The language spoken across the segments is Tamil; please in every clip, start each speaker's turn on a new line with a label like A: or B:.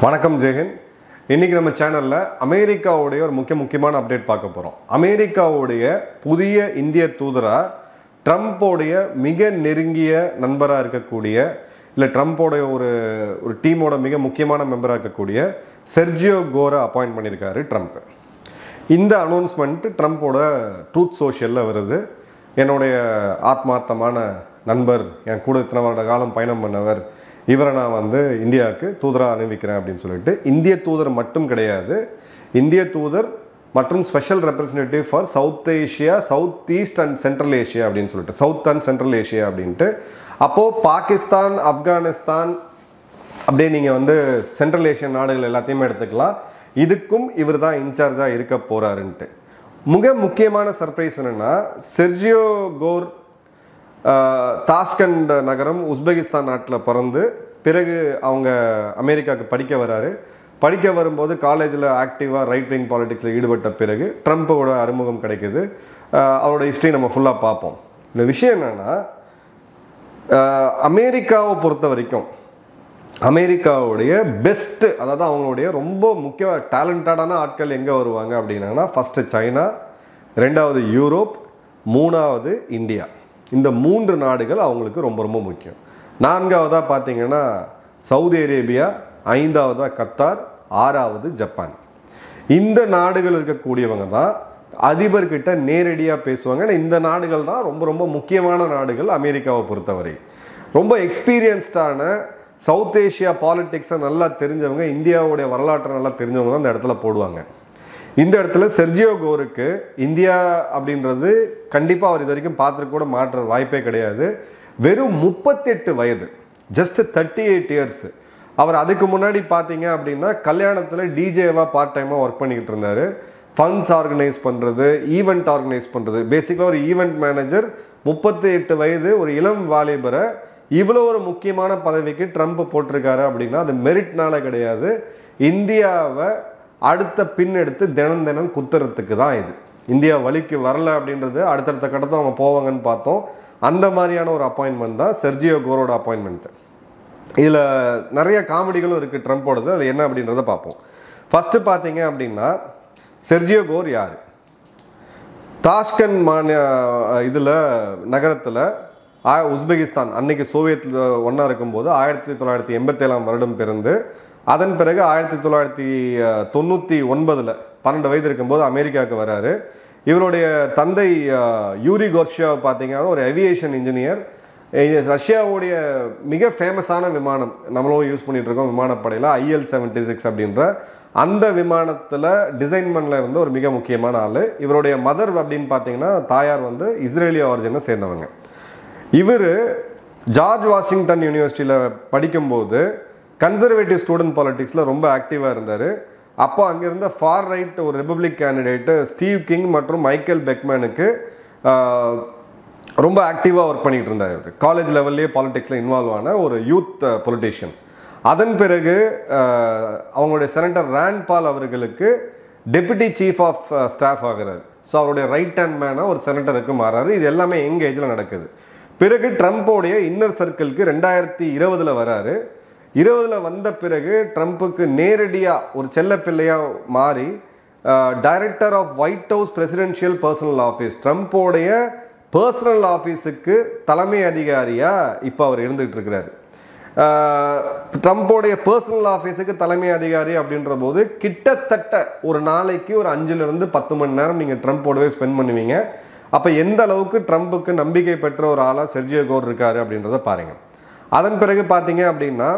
A: வணக்கம் ஜெயஹிந்த். இன்னைக்கு நம்ம சேனல்ல அமெரிக்காவுடைய ஒரு முக்கியமான அப்டேட் பார்க்க போறோம். அமெரிக்காவுடைய புதிய இந்திய தூதரா ட்ரம்ப்போடைய மிக நெருங்கிய நண்பரா இருக்கக்கூடிய இல்ல ட்ரம்ப்போடைய ஒரு டீமோட மிக முக்கியமான மெம்பரா இருக்கக்கூடிய செர்ஜியோ கோரை அப்பாயிண்ட் பண்ணியிருக்காரு ட்ரம்ப். இந்த அனௌன்ஸ்மெண்ட் ட்ரம்ப்போட ட்ரூத் சோஷியல்ல வருது. என்னுடைய ஆத்மார்த்தமான நண்பர், என் கூட இத்தனை வருட காலம் பயணம் பண்ணவர், இவரை நான் இந்தியாவுக்கு தூதராக அனுப்பிக்கிறேன் அப்படின்னு சொல்லிட்டு. இந்திய தூதர் மட்டும் கிடையாது, இந்திய தூதர் மற்றும் special representative for South Asia, South East and Central Asia அப்படின்னு சொல்லிட்டு, சவுத் அண்ட் சென்ட்ரல் ஏஷியா அப்படின்ட்டு. அப்போது பாகிஸ்தான், ஆப்கானிஸ்தான் அப்படியே நீங்கள் சென்ட்ரல் ஏஷியன் நாடுகள் எல்லாத்தையுமே எடுத்துக்கலாம். இதுக்கும் இவர் தான் இன்சார்ஜாக இருக்க போகிறாருன்ட்டு. மிக முக்கியமான சர்ப்ரைஸ் என்னென்னா, செர்ஜியோ கோர் தாஷ்கண்ட் நகரம் உஸ்பெகிஸ்தான் நாட்டில் பிறந்து பிறகு அவங்க அமெரிக்காவுக்கு படிக்க வராரு. படிக்க வரும்போது காலேஜில் ஆக்டிவாக ரைட் விங் பாலிடிக்ஸில் ஈடுபட்ட பிறகு ட்ரம்ப்போட அறிமுகம் கிடைக்கிது. அவரோட ஹிஸ்ட்ரி நம்ம ஃபுல்லாக பார்ப்போம். இந்த விஷயம் என்னென்னா, அமெரிக்காவை பொறுத்த வரைக்கும் அமெரிக்காவுடைய பெஸ்ட்டு, அதாவது அவங்களுடைய ரொம்ப முக்கிய டேலண்டடான ஆட்கள் எங்கே வருவாங்க அப்படின்னா, ஃபஸ்ட்டு சைனா, ரெண்டாவது யூரோப், மூணாவது இந்தியா. இந்த மூன்று நாடுகள் அவங்களுக்கு ரொம்ப ரொம்ப முக்கியம். நான்காவதாக பார்த்தீங்கன்னா சவுதி அரேபியா, ஐந்தாவதாக கத்தார், ஆறாவது ஜப்பான். இந்த நாடுகள் இருக்கக்கூடியவங்க தான் அதிபர்கிட்ட நேரடியாக பேசுவாங்க. இந்த நாடுகள் தான் ரொம்ப ரொம்ப முக்கியமான நாடுகள் அமெரிக்காவை பொறுத்தவரை. ரொம்ப எக்ஸ்பீரியன்ஸ்டான சவுத் ஏஷியா பாலிட்டிக்ஸை நல்லா தெரிஞ்சவங்க, இந்தியாவுடைய வரலாற்றை நல்லா தெரிஞ்சவங்க தான் இந்த இடத்துல போடுவாங்க. இந்த இடத்துல செர்ஜியோ கோருக்கு இந்தியா அப்படின்றது கண்டிப்பாக அவர் இது வரைக்கும் பார்த்துட்டு கூட மாற்ற வாய்ப்பே கிடையாது. வெறும் 38 வயது, ஜஸ்ட் 38 இயர்ஸ். அவர் அதுக்கு முன்னாடி பார்த்தீங்க அப்படின்னா கல்யாணத்தில் டிஜேவாக பார்ட் டைமாக ஒர்க் பண்ணிக்கிட்டு இருந்தார். ஃபண்ட்ஸ் ஆர்கனைஸ் பண்ணுறது, ஈவெண்ட் ஆர்கனைஸ் பண்ணுறது, பேசிக்கலாக ஒரு ஈவெண்ட் மேனேஜர். 38 வயது ஒரு இளம் வாலிபரை இவ்வளோ ஒரு முக்கியமான பதவிக்கு ட்ரம்ப் போட்டிருக்காரு அப்படின்னா அது மெரிட்னால கிடையாது, இந்தியாவை அடுத்த பின் எடுத்து தினம் தினம் குத்துறதுக்கு தான். இது இந்தியா வழிக்கு வரல அப்படின்றது அடுத்தடுத்த கட்டத்தை அவங்க போவாங்கன்னு பார்த்தோம். அந்த மாதிரியான ஒரு அப்பாயின்மெண்ட் தான் செர்ஜியோ கோரோட அப்பாயின்மெண்ட். இதில் நிறைய காமெடிகளும் இருக்குது ட்ரம்ப்போடது. அது என்ன அப்படின்றத பார்ப்போம். ஃபஸ்ட்டு பார்த்தீங்க அப்படின்னா, செர்ஜியோ கோர் யார்? தாஷ்கண்ட் இதில் நகரத்தில் உஸ்பெகிஸ்தான் அன்னைக்கு சோவியத் ஒன்றா இருக்கும்போது 1987 வருடம் பிறந்து, அதன் பிறகு 1999 12 வயது இருக்கும்போது அமெரிக்காவுக்கு வராரு. இவருடைய தந்தை யூரி கோர்ஷியாவை பார்த்தீங்கன்னா ஒரு ஏவியேஷன் இன்ஜினியர். ரஷ்யாவுடைய மிக ஃபேமஸான விமானம் நம்மளும் யூஸ் பண்ணிகிட்டு இருக்கோம் விமானப்படையில், IL-76 அப்படின்ற அந்த விமானத்தில் டிசைன்மெண்ட்டில் இருந்த ஒரு மிக முக்கியமான ஆள். இவருடைய மதர் அப்படின்னு பார்த்தீங்கன்னா தாயார் இஸ்ரேலிய ஆரிஜினை சேர்ந்தவங்க. இவர் ஜார்ஜ் வாஷிங்டன் யூனிவர்சிட்டியில் படிக்கும்போது கன்சர்வேட்டிவ் ஸ்டூடெண்ட் பாலிட்டிக்ஸில் ரொம்ப ஆக்டிவாக இருந்தார். அப்போ அங்கே இருந்த ஃபார் ரைட் ஒரு ரிப்பப்ளிக் கேண்டிடேட்டு ஸ்டீவ் கிங் மற்றும் மைக்கேல் பெக்மேனுக்கு ரொம்ப ஆக்டிவாக ஒர்க் பண்ணிகிட்டு இருந்தார். காலேஜ் லெவல்லே பாலிட்டிக்ஸில் இன்வால்வ் ஆன ஒரு யூத் பொலிட்டிஷியன். அதன் பிறகு அவங்களுடைய செனட்டர் ராண்ட் பால் அவர்களுக்கு டெபுட்டி சீஃப் ஆஃப் ஸ்டாஃப் ஆகிறார். ஸோ அவருடைய ரைட் ஹேண்ட் மேனாக ஒரு செனட்டருக்கு மாறாரு. இது எல்லாமே யங் ஏஜில் நடக்குது. பிறகு ட்ரம்ப்போடைய இன்னர் சர்க்கிளுக்கு 2020 வராரு. 20 வந்த பிறகு ட்ரம்ப்புக்கு நேரடியாக ஒரு செல்ல பிள்ளையாக மாறி director of White House presidential personnel office, ட்ரம்ப்போடைய பர்சனல் ஆஃபீஸுக்கு தலைமை அதிகாரியாக இப்போ அவர் இருந்துகிட்டு இருக்கிறார். ட்ரம்ப்போடைய பர்சனல் ஆஃபீஸுக்கு தலைமை அதிகாரி அப்படின்ற போது கிட்டத்தட்ட ஒரு நாளைக்கு ஒரு 5 to 10 மணி நேரம் நீங்கள் ட்ரம்ப்போடவே ஸ்பெண்ட் பண்ணுவீங்க. அப்போ எந்த அளவுக்கு ட்ரம்ப்புக்கு நம்பிக்கை பெற்ற ஒரு ஆளாக செர்ஜியோ கோர் இருக்காரு அப்படின்றத பாருங்கள். அதன் பிறகு பார்த்தீங்க அப்படின்னா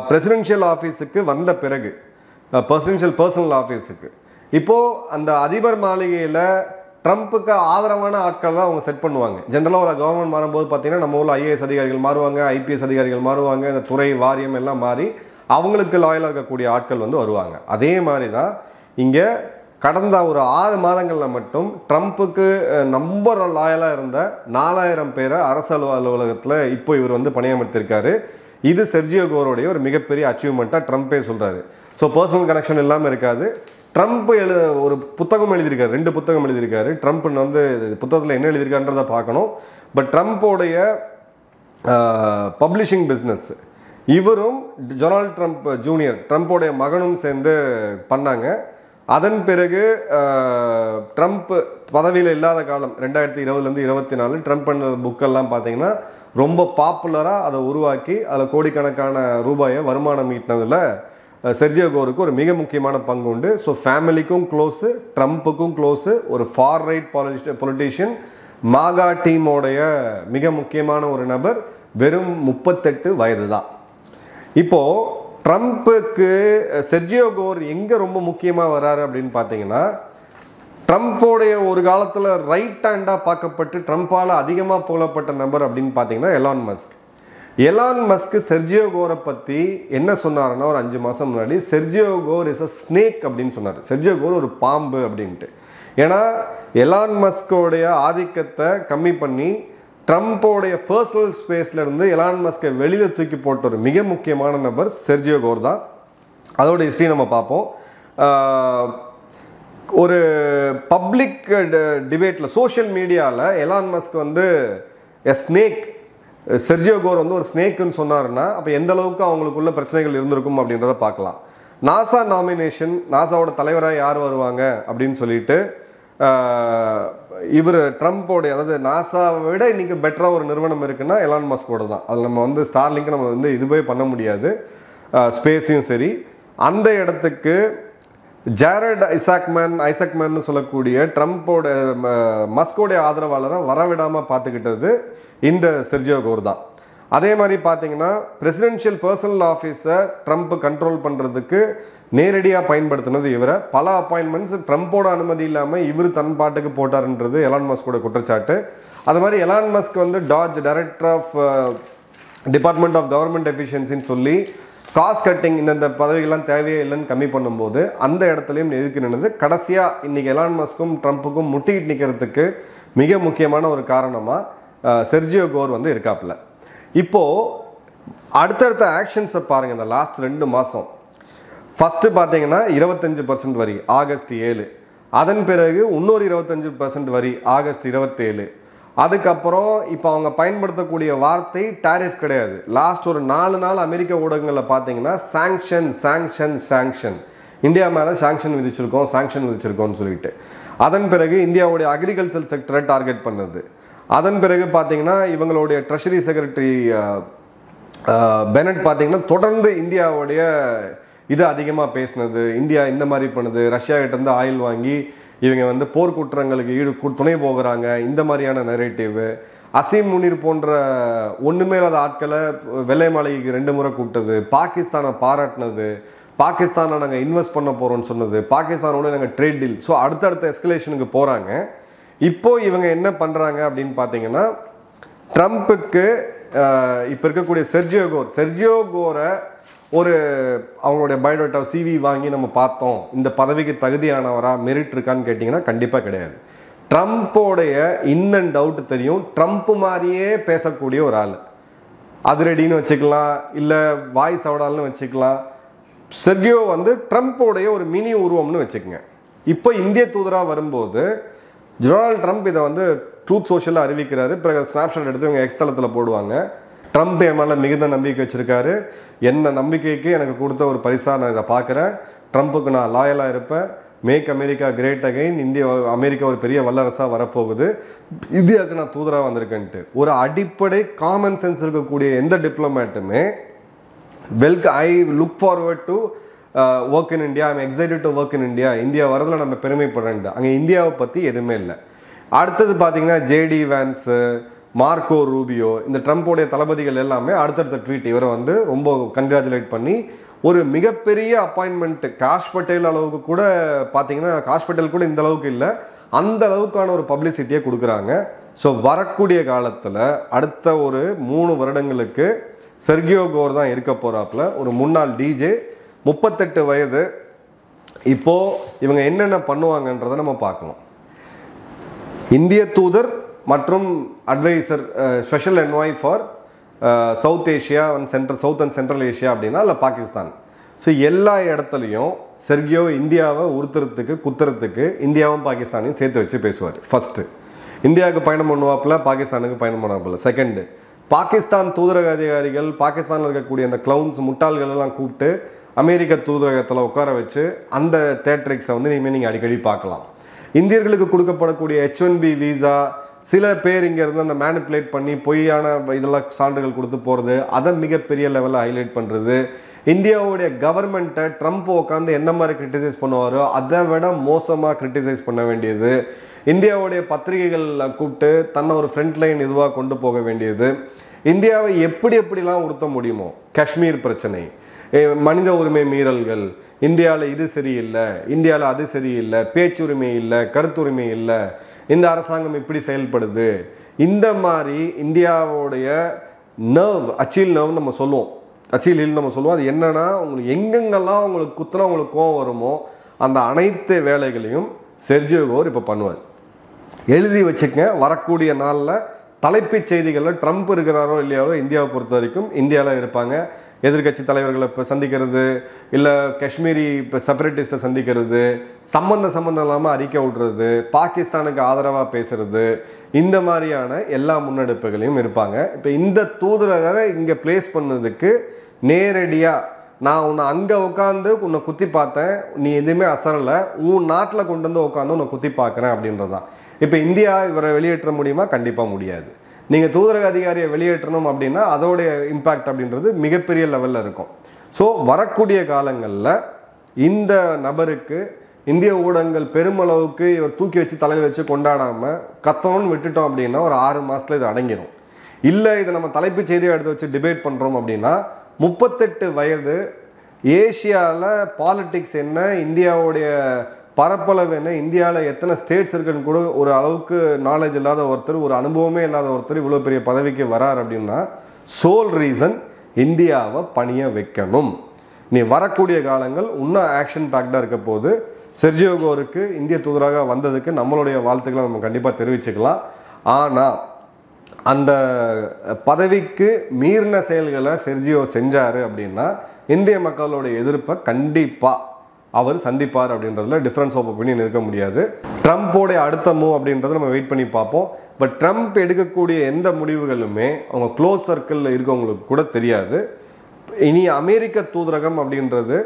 A: பிரசிடென்ஷியல் ஆஃபீஸுக்கு வந்த பிறகு பிரசிடென்ஷியல் பர்சனல் ஆஃபீஸுக்கு இப்போது அந்த அதிபர் மாளிகையில் ட்ரம்ப்புக்கு ஆதரவான ஆட்கள்லாம் அவங்க செட் பண்ணுவாங்க. ஜென்ரலாக ஒரு கவர்மெண்ட் மாறும்போது பார்த்தீங்கன்னா நம்ம ஊரில் IAS அதிகாரிகள் மாறுவாங்க, IPS அதிகாரிகள் மாறுவாங்க, இந்த துறை வாரியம் எல்லாம் மாறி அவங்களுக்கு லாயலாக இருக்கக்கூடிய ஆட்கள் வருவாங்க. அதே மாதிரி தான் இங்கே கடந்த ஒரு 6 மாதங்களில் மட்டும் ட்ரம்ப்புக்கு நம்பர் லாயலாக இருந்த 4000 பேரை அரசு அலுவலகத்தில் இப்போ இவர் பணியமர்த்திருக்காரு. இது செர்ஜியோ கோரோடைய ஒரு மிகப்பெரிய அச்சீவ்மெண்ட்டாக ட்ரம்ப்பே சொல்கிறாரு. ஸோ பர்சனல் கனெக்ஷன் இல்லாமல் இருக்காது. ட்ரம்ப் ஒரு புத்தகம் எழுதியிருக்காரு, 2 புத்தகம் எழுதியிருக்காரு. ட்ரம்ப் புத்தகத்தில் என்ன எழுதியிருக்கான்றதை பார்க்கணும். பட் ட்ரம்ப்போடைய பப்ளிஷிங் பிஸ்னஸ் இவரும் டொனால்ட் ட்ரம்ப் ஜூனியர், ட்ரம்ப்போடைய மகனும் சேர்ந்து பண்ணாங்க. அதன் பிறகு ட்ரம்ப் பதவியில் இல்லாத காலம் 2020லேருந்து 24 ட்ரம்ப் பண்ண புக்கெல்லாம் பார்த்தீங்கன்னா ரொம்ப பாப்புலராக அதை உருவாக்கி அதில் கோடிக்கணக்கான ரூபாயை வருமானம் ஈட்டினதில் செர்ஜியோ கோருக்கு ஒரு மிக முக்கியமான பங்கு உண்டு. ஸோ ஃபேமிலிக்கும் க்ளோஸு, ட்ரம்ப்புக்கும் க்ளோஸு, ஒரு ஃபார் ரைட் பொலிட்டிஷியன், மாகா டீமோடைய மிக முக்கியமான ஒரு நபர். வெறும் 38 வயது தான். இப்போது ட்ரம்ப்புக்கு செர்ஜியோ கோர் எங்கே ரொம்ப முக்கியமாக வராரு அப்படின்னு பார்த்தீங்கன்னா, ட்ரம்ப்போடைய ஒரு காலத்தில் ரைட் ஹேண்டாக பார்க்கப்பட்டு ட்ரம்ப்பால் அதிகமாக புகழப்பட்ட நபர் அப்படின்னு பார்த்தீங்கன்னா Elon Musk. Elon Musk Sergio கோரை பற்றி என்ன சொன்னாருன்னா, ஒரு 5 மாதம் முன்னாடி Sergio core is a snake அப்படின்னு சொன்னார். செர்ஜியோ கோர் ஒரு பாம்பு அப்படின்ட்டு. ஏன்னா எலான் மஸ்கோடைய ஆதிக்கத்தை கம்மி பண்ணி ட்ரம்ப்போடைய பர்சனல் ஸ்பேஸ்லேருந்து எலான் மஸ்கை வெளியில் தூக்கி போட்ட ஒரு மிக முக்கியமான நபர் செர்ஜியோ கோர் தான். அதோட ஹிஸ்ட்ரி நம்ம பார்ப்போம். ஒரு பப்ளிக் டிபேட்டில் சோஷியல் மீடியாவில் எலான் மஸ்க் வந்து எ ஸ்னேக், செர்ஜியோ கோர் வந்து ஒரு ஸ்னேக்குன்னு சொன்னாருன்னா அப்போ எந்த அளவுக்கு அவங்களுக்குள்ள பிரச்சனைகள் இருந்திருக்கும் அப்படின்றத பார்க்கலாம். நாசா நாமினேஷன், நாசாவோட தலைவராக யார் வருவாங்க அப்படின்னு சொல்லிட்டு இவர் ட்ரம்ப்போடைய, அதாவது நாசாவை விட இன்றைக்கி பெட்டராக ஒரு நிறுவனம் இருக்குன்னா எலான் மஸ்கோட தான். அதில் நம்ம வந்து ஸ்டார்லிங்க் நம்ம வந்து இதுவே பண்ண முடியாது, ஸ்பேஸையும் சரி. அந்த இடத்துக்கு ஜாரட் ஐசக்மேன் சொல்லக்கூடிய ட்ரம்ப்போட மஸ்கோடைய ஆதரவாளரை வரவிடாமல் பார்த்துக்கிட்டது இந்த செர்ஜியோ கோர் தான். அதே மாதிரி பார்த்தீங்கன்னா பிரசிடென்ஷியல் பர்சனல் ஆஃபீஸை ட்ரம்ப் கண்ட்ரோல் பண்ணுறதுக்கு நேரடியாக பயன்படுத்தினது இவரை. பல அப்பாயின்மெண்ட்ஸ் ட்ரம்ப்போட அனுமதி இல்லாமல் இவர் தன் பாட்டுக்கு போட்டாருன்றது எலான் மஸ்கோட குற்றச்சாட்டு. அது மாதிரி எலான் மஸ்க் வந்து DOGE director of department of government எஃபிஷியன்சின்னு சொல்லி காஸ்ட் கட்டிங் இந்த பதவிகள்லாம் தேவையே இல்லைன்னு கம்மி பண்ணும்போது அந்த இடத்துலையும் எதுக்கு நின்றது. கடைசியாக இன்றைக்கி எலான் மஸ்க்கும் ட்ரம்ப்புக்கும் முட்டிக்கிட்டு நிற்கிறதுக்கு மிக முக்கியமான ஒரு காரணமாக செர்ஜியோ கோர் வந்து இருக்காப்புல. இப்போது அடுத்தடுத்த ஆக்ஷன்ஸை பாருங்கள். இந்த லாஸ்ட் 2 மாதம் ஃபஸ்ட்டு பார்த்தீங்கன்னா 25% வரி ஆகஸ்ட் 7, அதன் பிறகு இன்னொரு 25% வரி ஆகஸ்ட் 27, அதுக்கப்புறம் இப்போ அவங்க பயன்படுத்தக்கூடிய வார்த்தை டாரிஃப் கிடையாது. லாஸ்ட் ஒரு 4 நாள் அமெரிக்க ஊடகங்களில் பார்த்தீங்கன்னா சாங்ஷன் இந்தியா மேலே சாங்ஷன் விதிச்சிருக்கோம்னு சொல்லிட்டு. அதன் பிறகு இந்தியாவுடைய அக்ரிகல்ச்சர் செக்டரை டார்கெட் பண்ணது. அதன் பிறகு பார்த்தீங்கன்னா இவங்களுடைய ட்ரெஷரி செக்ரட்டரி பெனட் பார்த்தீங்கன்னா தொடர்ந்து இந்தியாவுடைய இது அதிகமாக பேசினது, இந்தியா இந்த மாதிரி பண்ணுது, ரஷ்யா கிட்டேருந்து ஆயில் வாங்கி இவங்க வந்து போர்க்குற்றங்களுக்கு துணை போகிறாங்க, இந்த மாதிரியான நரேட்டிவ். அசீம் முனீர் போன்ற ஒன்றுமே இல்லாத ஆட்களை வெள்ளை மாளிகைக்கு 2 முறை கூப்பிட்டது, பாகிஸ்தானை பாராட்டினது, பாகிஸ்தானை நாங்கள் இன்வெஸ்ட் பண்ண போகிறோம்னு சொன்னது, பாகிஸ்தானோட நாங்கள் ட்ரேட் டீல். ஸோ அடுத்தடுத்த எஸ்கலேஷனுக்கு போகிறாங்க. இப்போது இவங்க என்ன பண்ணுறாங்க அப்படின்னு பார்த்தீங்கன்னா, ட்ரம்ப்புக்கு இப்போ இருக்கக்கூடிய செர்ஜியோ கோரை ஒரு அவங்களுடைய பயோடேட்டா CV வாங்கி நம்ம பார்த்தோம், இந்த பதவிக்கு தகுதியானவரா, மெரிட் இருக்கான்னு கேட்டிங்கன்னா கண்டிப்பாக கிடையாது. ட்ரம்ப்போடைய இன் அண்ட் அவுட் தெரியும். ட்ரம்ப் மாதிரியே பேசக்கூடிய ஒரு ஆள், அதிரடின்னு வச்சுக்கலாம், இல்லை வாய்ஸ் அவடால்னு வச்சுக்கலாம். செர்ஜியோ வந்து ட்ரம்ப்போடைய ஒரு மினி உருவம்னு வச்சுக்கோங்க. இப்போ இந்திய தூதராக வரும்போது டொனால்ட் ட்ரம்ப் இதை வந்து ட்ரூத் சோஷியலில் அறிவிக்கிறாரு. பிறகு ஸ்னாப்ஷாட் எடுத்து இவங்க எக்ஸ் தளத்தில் போடுவாங்க. ட்ரம்ப் என் மேலே மிகுந்த நம்பிக்கை வச்சுருக்காரு, என்ன நம்பிக்கைக்கு எனக்கு கொடுத்த ஒரு பரிசாக நான் இதை பார்க்குறேன், ட்ரம்ப்புக்கு நான் லாயலாக இருப்பேன், make America great again, America ஒரு பெரிய வல்லரசாக வரப்போகுது, இந்தியாவுக்கு நான் தூதராக வந்திருக்கேன்ட்டு ஒரு அடிப்படை காமன் சென்ஸ் இருக்கக்கூடிய எந்த டிப்ளமேட்டுமே I look forward to work in India, I'm excited to work in India, India வரதில் நம்ம பெருமைப்படுறேன்ட்டு. அங்கே இந்தியாவை பற்றி எதுவுமே இல்லை. அடுத்தது பார்த்தீங்கன்னா JD Vance, மார்க்கோ ரூபியோ, இந்த ட்ரம்ப்போடைய தளபதிகள் எல்லாமே அடுத்தடுத்த ட்வீட் இவரை வந்து ரொம்ப கங்க்ராச்சுலேட் பண்ணி ஒரு மிகப்பெரிய அப்பாயின்மெண்ட்டு, காஷ் பட்டேல் அளவுக்கு கூட பார்த்தீங்கன்னா, காஷ் பட்டேல் கூட இந்த அளவுக்கு இல்லை, அந்த அளவுக்கான ஒரு பப்ளிசிட்டியை கொடுக்குறாங்க. ஸோ வரக்கூடிய காலத்தில் அடுத்த ஒரு 3 வருடங்களுக்கு செர்ஜியோ கோர் தான் இருக்க போகிறாப்புல. ஒரு முன்னாள் DJ, 38 வயது. இப்போது இவங்க என்னென்ன பண்ணுவாங்கன்றதை நம்ம பார்க்கலாம். இந்திய தூதர் மற்றும் advisor, special envoy for South Asia and South and Central Asia அப்படின்னா இல்லை பாகிஸ்தான். ஸோ எல்லா இடத்துலையும் செர்ஜியோ இந்தியாவை உறுத்துறதுக்கு குத்துறதுக்கு இந்தியாவும் பாகிஸ்தானையும் சேர்த்து வச்சு பேசுவார். ஃபஸ்ட்டு இந்தியாவுக்கு பயணம் பண்ணுவாப்பில், பாகிஸ்தானுக்கு பயணம் பண்ணுவாப்பில். செகண்டு பாகிஸ்தான் தூதரக அதிகாரிகள், பாகிஸ்தானில் இருக்கக்கூடிய அந்த கிளவுன்ஸ் முட்டாள்கள் எல்லாம் கூப்பிட்டு அமெரிக்க தூதரகத்தில் உட்கார வச்சு அந்த தேட்ரிக்ஸை வந்து இனிமேல் நீங்கள் அடிக்கடி பார்க்கலாம். இந்தியர்களுக்கு கொடுக்கப்படக்கூடிய H1B விசா சில பேர் இங்கேருந்து அந்த மேனிப்புலேட் பண்ணி பொய்யான இதெல்லாம் சான்றுகள் கொடுத்து போகிறது, அதை மிகப்பெரிய லெவலில் ஹைலைட் பண்ணுறது. இந்தியாவுடைய கவர்மெண்ட்டை ட்ரம்ப் உட்காந்து எந்த மாதிரி கிரிட்டிசைஸ் பண்ணுவாரோ அதை விட மோசமாக கிரிட்டிசைஸ் பண்ண வேண்டியது, இந்தியாவுடைய பத்திரிகைகளில் கூப்பிட்டு தன்னை ஒரு ஃப்ரண்ட் லைன் இதுவாக கொண்டு போக வேண்டியது, இந்தியாவை எப்படிலாம் உறுத்த முடியுமோ, காஷ்மீர் பிரச்சனை, மனித உரிமை மீறல்கள், இந்தியாவில் இது சரியில்லை, இந்தியாவில் அது சரியில்லை, பேச்சுரிமை இல்லை, கருத்துரிமை இல்லை, இந்த அரசாங்கம் இப்படி செயல்படுது, இந்த மாதிரி இந்தியாவுடைய நர்வ், அச்சீல் நர்வ் நம்ம சொல்லுவோம், அச்சீல் ஹில் நம்ம சொல்லுவோம். அது என்னன்னா, உங்களுக்கு எங்கெங்கெல்லாம் உங்களுக்கு குத்துனா உங்களுக்கு கோவம் வருமோ அந்த அனைத்து வேலைகளையும் செர்ஜியோ கோர் இப்போ பண்ணுவார். எழுதி வச்சுக்கங்க, வரக்கூடிய நாளில் தலைப்புச் செய்திகளில் ட்ரம்ப் இருக்கிறாரோ இல்லையாரோ இந்தியாவை பொறுத்த வரைக்கும் இந்தியாவில் இருப்பாங்க. எதிர்கட்சி தலைவர்களை இப்போ சந்திக்கிறது, இல்லை காஷ்மீரி இப்போ செப்பரேட்டிஸ்ட்டை சந்திக்கிறது, சம்மந்தம் இல்லாமல் அறிக்கை விடுறது, பாகிஸ்தானுக்கு ஆதரவாக பேசுறது, இந்த மாதிரியான எல்லா முன்னெடுப்புகளையும் இருப்பாங்க. இப்போ இந்த தூதரகரை இங்கே பிளேஸ் பண்ணதுக்கு நேரடியாக நான் உன்னை அங்கே உட்காந்து உன்னை குத்தி பார்த்தேன், நீ எதுவுமே அசரலை, உன் நாட்டில் கொண்டு வந்து உட்காந்து உன்னை குத்தி பார்க்குறேன் அப்படின்றது தான். இப்போ இந்தியா இவரை வெளியேற்ற முடியுமா? கண்டிப்பாக முடியாது. நீங்கள் தூதரக அதிகாரியை வெளியேற்றணும் அப்படின்னா அதோடைய இம்பேக்ட் அப்படின்றது மிகப்பெரிய லெவலில் இருக்கும். ஸோ வரக்கூடிய காலங்களில் இந்த நபருக்கு இந்திய ஊடகங்கள் பெருமளவுக்கு இவர் தூக்கி வச்சு தலையில் வச்சு கொண்டாடாமல் கத்தணும்னு விட்டுட்டோம் அப்படின்னா ஒரு 6 மாதத்தில் இது அடங்கிடும். இல்லை இதை நம்ம தலைப்புச் செய்தியை எடுத்து வச்சு டிபேட் பண்ணுறோம் அப்படின்னா 38 வயது, ஏஷியாவில் பாலிட்டிக்ஸ் என்ன, இந்தியாவுடைய பரப்பளவு என்ன, இந்தியாவில் எத்தனை ஸ்டேட்ஸ் இருக்குன்னு கூட ஒரு அளவுக்கு நாலேஜ் இல்லாத ஒருத்தர், ஒரு அனுபவமே இல்லாத ஒருத்தர் இவ்வளோ பெரிய பதவிக்கு வரார் அப்படின்னா சோல் ரீசன் இந்தியாவை பணிய வைக்கணும். நீ வரக்கூடிய காலங்கள் இன்னும் ஆக்ஷன் பேக்டாக இருக்க போது. செர்ஜியோ கோருக்கு இந்திய தூதராக வந்ததுக்கு நம்மளுடைய வாழ்த்துக்களை நம்ம கண்டிப்பாக தெரிவிச்சுக்கலாம். ஆனால் அந்த பதவிக்கு மீறின செயல்களை செர்ஜியோ செஞ்சார் அப்படின்னா இந்திய மக்களுடைய எதிர்ப்பை கண்டிப்பாக அவர் சந்திப்பார் அப்படின்றதுல டிஃப்ரென்ஸ் ஆஃப் ஒப்பீனியன் இருக்க முடியாது. ட்ரம்ப்போடைய அடுத்த மூவ் அப்படின்றத நம்ம வெயிட் பண்ணி பார்ப்போம். பட் ட்ரம்ப் எடுக்கக்கூடிய எந்த முடிவுகளுமே அவங்க க்ளோஸ் சர்க்கிளில் இருக்கவங்களுக்கு கூட தெரியாது. இனி அமெரிக்க தூதரகம் அப்படின்றது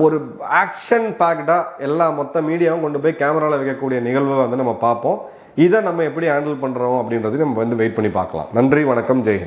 A: ஒரு ஆக்ஷன் பேக்டாக எல்லா மொத்த மீடியாவும் கொண்டு போய் கேமராவில் வைக்கக்கூடிய நிகழ்வை வந்து நம்ம பார்ப்போம். இதை நம்ம எப்படி ஹேண்டில் பண்ணுறோம் அப்படின்றது நம்ம வந்து வெயிட் பண்ணி பார்க்கலாம். நன்றி, வணக்கம், ஜெய்ஹிந்த்.